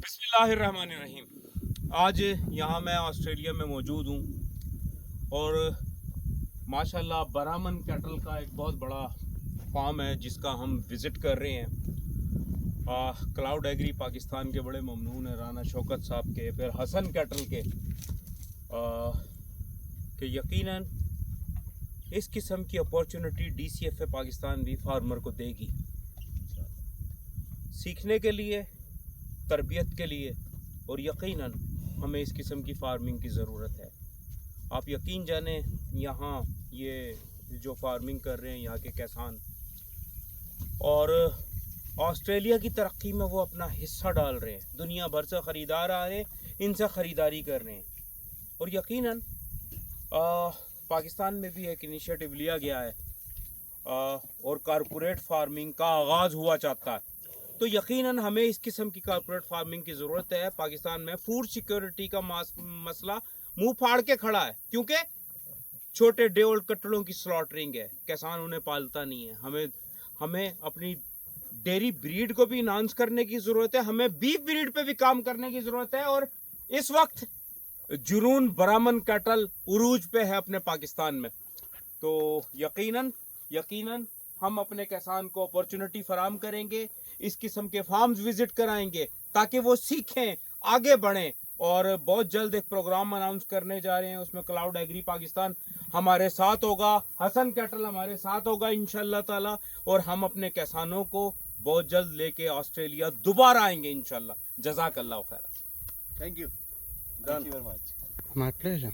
बिस्मिल्लाहिर्रहमानिर्रहीम। आज यहाँ मैं ऑस्ट्रेलिया में मौजूद हूँ और माशाल्लाह बरामन कैटल का एक बहुत बड़ा फार्म है जिसका हम विज़िट कर रहे हैं। क्लाउड एग्री पाकिस्तान के बड़े ममनून हैं राना शौकत साहब के, फिर हसन कैटल के कि यकीनन इस किस्म की अपॉर्चुनिटी DCFA पाकिस्तान भी फार्मर को देगी, सीखने के लिए, तरबियत के लिए, और यकीनन हमें इस किस्म की फार्मिंग की ज़रूरत है। आप यकीन जाने यहाँ ये जो फार्मिंग कर रहे हैं यहाँ के किसान, और ऑस्ट्रेलिया की तरक्की में वो अपना हिस्सा डाल रहे हैं। दुनिया भर से ख़रीदार आ रहे हैं, इनसे ख़रीदारी कर रहे हैं, और यकीनन पाकिस्तान में भी एक इनिशिएटिव लिया गया है और कारपोरेट फार्मिंग का आगाज़ हुआ चाहता है। तो यकीनन हमें इस किस्म की कारपोरेट फार्मिंग की ज़रूरत है। पाकिस्तान में फूड सिक्योरिटी का मसला मुंह फाड़ के खड़ा है, क्योंकि छोटे डे ओल्ड कट्टलों की स्लॉटरिंग है, किसान उन्हें पालता नहीं है। हमें अपनी डेयरी ब्रीड को भी इन्हांस करने की ज़रूरत है, हमें बीफ ब्रीड पे भी काम करने की ज़रूरत है। और इस वक्त जुनून बरामन कैटल उरूज पे है अपने पाकिस्तान में। तो यकीनन हम अपने किसान को अपॉर्चुनिटी फराम करेंगे, इस किस्म के फार्म्स विजिट कराएंगे ताकि वो सीखें, आगे बढ़ें। और बहुत जल्द एक प्रोग्राम अनाउंस करने जा रहे हैं, उसमें क्लाउड एग्री पाकिस्तान हमारे साथ होगा, हसन कैटल हमारे साथ होगा इंशाल्लाह ताला, और हम अपने किसानों को बहुत जल्द लेके ऑस्ट्रेलिया दोबारा आएंगे इंशाल्लाह। जज़ाकल्लाह खैर। Thank you. Thank you very much. My pleasure.